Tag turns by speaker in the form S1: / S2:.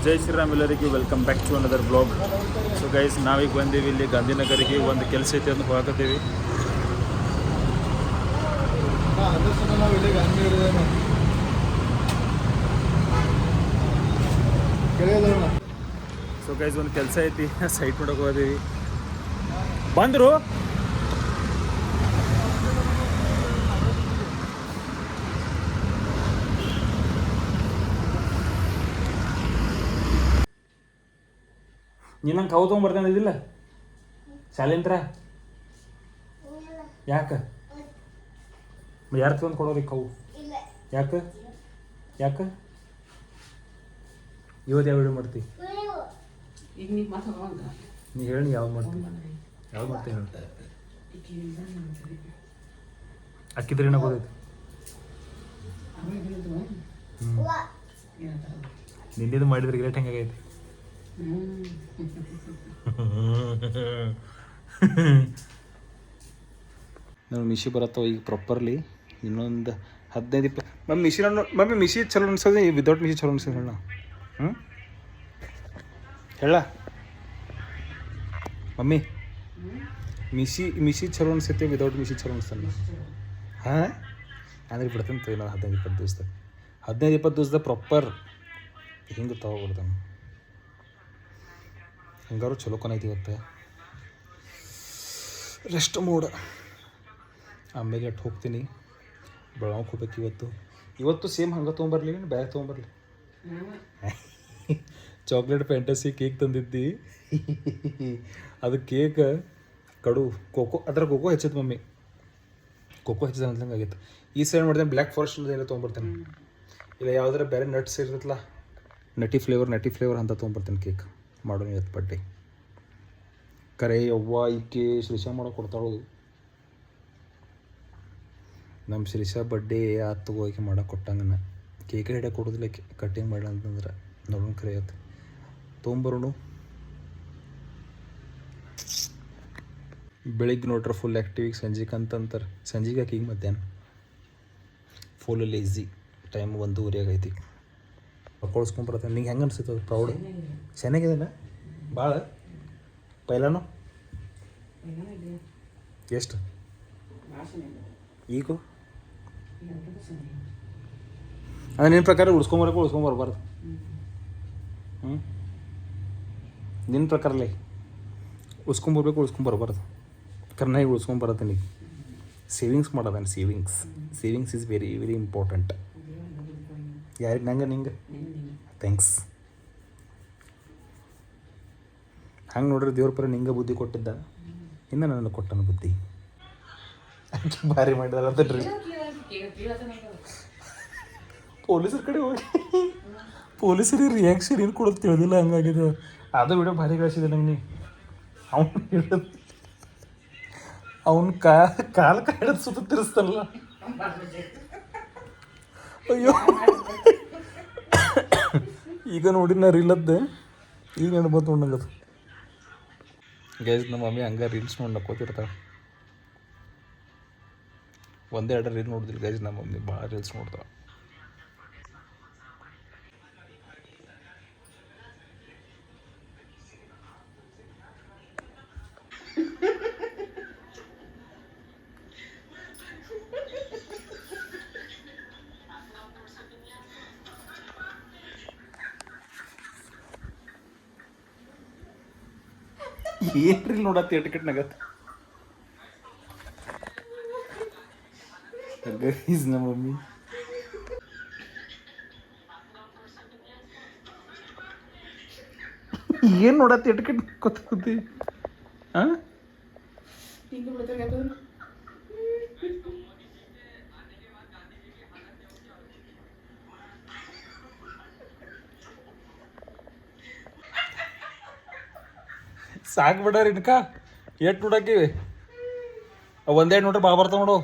S1: ಜೈ ಶ್ರೀರಾಮ್ ಎಲ್ಲರಿಗೂ welcome back to another blog. So guys ನಾವೀಗ ಬಂದೀವಿ ಇಲ್ಲಿ ಗಾಂಧಿನಗರಿಗೆ ಒಂದು ಕೆಲಸ ಐತೆ ಅಂತ ಹೋಗಕತ್ತೀವಿ. ಸೊ ಗೈಸ್ ಒಂದು ಕೆಲಸ ಐತಿ, ಸೈಟ್ ನೋಡಕ್ಕೆ ಹೋಗೀವಿ. ಬಂದರು ನೀನು ನಂಗೆ ಕವು ತೊಗೊಂಬರ್ತಾನಿದ್ದಿಲ್ಲ ಶಾಲೆಂತ್ರ? ಯಾಕೆ ಯಾರು ತೊಗೊಂಡು ಕೊಡೋರಿ ಕವು? ಯಾಕೆ ಯಾಕೆ ಇವತ್ತು ಯಾವ ವಿಡಿಯೋ ಮಾಡ್ತಿ? ನೀ ಹೇಳಿ ಯಾವ್ದು ಮಾಡ್ತಿ? ಯಾವ್ದು ಮಾಡ್ತೀನಿ ಹೇಳಿ. ಅಕ್ಕಿದ್ರೆ ಏನೋ ಗೊತ್ತೈತಿ. ನಿನ್ನಿದು ಮಾಡಿದ್ರೆ ರೇಟ್ ಹೆಂಗಾಗೈತಿ? ನಾವು ಮಿಶಿ ಬರತ್ತವ ಈಗ ಪ್ರಾಪರ್ಲಿ. ಇನ್ನೊಂದು 15-20 ಮಮ್ಮಿ ಮಿಶಿ ಚಲೋ ಅನ್ಸೋದು ವಿದೌಟ್ ಮಿಶಿ ಚಲೋ ಅನ್ಸೋದು ಹೇಳ. ಹೇಳ ಮಮ್ಮಿ, ಮಿಶಿ ಚಲೋ ಅನ್ಸೈತೆ ವಿದೌಟ್ ಮಿಶಿ ಚಲೋ ಅನ್ಸಲ್ಲ? ಹಾಂ ಅಂದ್ರೆ ಬಿಡ್ತಾನೆ ತೋ. ನಾವು 15-20 ದಿವಸದಾಗ ಪ್ರಾಪರ್ ಹಿಂಗೆ ತಗೋಬಿಡ್ತಾನೆ. ಹಂಗಾರು ಚಲೋ ಕೊನೈತಿ ಇವತ್ತು. ರೆಸ್ಟ್ ಮೋಡ. ಆಮೇಲೆ ಅಟ್ಟು ಹೋಗ್ತೀನಿ, ಬೆಳಗಾವಿಗೆ ಹೋಗ್ಬೇಕು ಇವತ್ತು ಸೇಮ್ ಹಂಗೆ ತೊಗೊಂಬರ್ಲಿ ಬೇರೆ ತೊಗೊಂಬರ್ಲಿ? ಚಾಕ್ಲೇಟ್ ಫ್ಯಾಂಟಸಿ ಕೇಕ್ ತಂದಿದ್ದಿ. ಅದು ಕೇಕ್ ಕಡು ಕೋಕೋ, ಅದ್ರ ಕೋಕೋ ಹೆಚ್ಚೈತೆ ಮಮ್ಮಿ. ಕೋಕೋ ಹೆಚ್ಚಿದ ಅಂತಂಗೆ ಆಗೈತೆ. ಈ ಸೈಡ್ ಮಾಡಿದ್ರೆ ಬ್ಲ್ಯಾಕ್ ಫಾರೆಸ್ಟ್ ಏನೋ ತೊಗೊಂಬರ್ತೇನೆ, ಇಲ್ಲ ಯಾವುದಾರ ಬೇರೆ ನಟ್ಸ್ ಇರ್ತೈತಲ್ಲ, ನಟಿ ಫ್ಲೇವರ್ ಅಂತ ತೊಗೊಂಬರ್ತೇನೆ. ಕೇಕ್ ಮಾಡೋಣ ಇವತ್ತು ಪಟ್ಟಿ. ಕರೆ ಯವ್ವ ಈಕೆ ಶ್ರೀಶಾ ಮಾಡೋ ಕೊಡ್ತಾಳು. ನಮ್ಮ ಶ್ರೀಶಾ ಬರ್ಡೇ ಆತು ಹೋಗಿ ಮಾಡಕ್ಕೆ ಕೊಟ್ಟಂಗನ ಕೇಕ್ ಹಿಡಿಯಕ್ಕೆ ಕೊಡೋದಿಲ್ಲ ಕಟ್ಟಿಂಗ್ ಮಾಡ ಅಂತಂದ್ರೆ ನೋಡೋಣ ಕರೆ ಆಯ್ತು ತೊಗೊಂಬರೋಣ. ಬೆಳಿಗ್ಗೆ ನೋಡ್ರೆ ಫುಲ್ ಆ್ಯಕ್ಟಿವ್, ಸಂಜೆಗೆ ಅಂತಂತಾರೆ. ಸಂಜೆಗೆ ಹಾಕಿ ಈಗ ಮಧ್ಯಾಹ್ನ ಫುಲ್ ಲೇಝಿ. ಟೈಮ್ 1:30 ಆಗೈತಿ. ಕೊಳ್ಸ್ಕೊಂಬರತ್ತೆ. ನಿಂಗೆ ಹೆಂಗೆ ಅನ್ಸುತ್ತೆ ಅದು? ಪ್ರೌಡ್ ಚೆನ್ನಾಗಿದೆನಾ ಭಾಳ? ಪೈಲಾನು ಎಷ್ಟು ಈಗ? ಅದು ನಿನ್ನ ಪ್ರಕಾರ ಉಳಿಸ್ಕೊಂಬರ್ಬಾರ್ದು. ನಿನ್ನ ಪ್ರಕಾರಲೇ ಉಳಿಸ್ಕೊಂಬರ್ಬಾರ್ದು. ಕರ್ನಾಗಿ ಉಳಿಸ್ಕೊಂಬರತ್ತೆ. ನೀ ಸೇವಿಂಗ್ಸ್ ಮಾಡೋದಾನೆ. Savings is very very important. ಯಾರಿಗೆ? ನಂಗೆ ನಿಂಗೆ? ಥ್ಯಾಂಕ್ಸ್. ಹಂಗೆ ನೋಡ್ರಿ ದೇವ್ರ ಪರ ನಿಂಗೆ ಬುದ್ಧಿ ಕೊಟ್ಟಿದ್ದ, ಇನ್ನು ನನಗೆ ಕೊಟ್ಟನ ಬುದ್ಧಿ. ಭಾರಿ ಮಾಡಿದಾರಂತಡ್ರಿ ಪೊಲೀಸರ ಕಡೆ ಹೋಗಿ. ಪೊಲೀಸರಿಗೆ ರಿಯಾಕ್ಷನ್ ಏನು ಕೊಡೋದು ತಿಳಿದಿಲ್ಲ, ಹಂಗಾಗಿದೆ. ಅದು ವಿಡಿಯೋ ಭಾರಿ ಕಳಿಸಿದೆ ನಂಗೆ. ನೀ ಅವ್ನು ಹಿಡಿದು ಅವ್ನ ಕಾಲು ಹಿಡಿದು ಸುತ್ತ ತಿರ್ಸ್ತಾನಲ್ಲ. ಅಯ್ಯೋ ಈಗ ನೋಡಿ ನಾ ರೀಲದ್ದೆ ಈಗ ನೆನಪತ್ತು ನೋಡಂಗದು. ಗೈಸ್ ನಮ್ಮ ಮಮ್ಮಿ ಹಂಗೆ ರೀಲ್ಸ್ ನೋಡಿ ನಕ್ಕೋತಿರ್ತಾಳೆ. ಒಂದೇ 2 ರೀಲ್ ನೋಡಿದಿಲ್ಲ ಗೈಸ್. ನಮ್ಮ ಮಮ್ಮಿ ಭಾಳ ರೀಲ್ಸ್ ನೋಡ್ತಾಳೆ. ಏನು ರೀಲ್ ನೋಡತ್ತಿ ಟಿಕೆಟ್ನಾಗತ್ತೆ ಗೈಸ್. ನಮ್ಮ ಮಮ್ಮಿ ಏನು ನೋಡತ್ತಿ ಟಿಕೆಟ್ ಕೂತಿ? ಹಾಂ ಸಾಕು ಬಿಡೋರಿ ಇನ್ಕ ಎಷ್ಟು ನೋಡಾಕಿವಿ? 1-2 ನೋಡ್ರಿ ಬಾ ಬರ್ತಾವ ನೋಡು.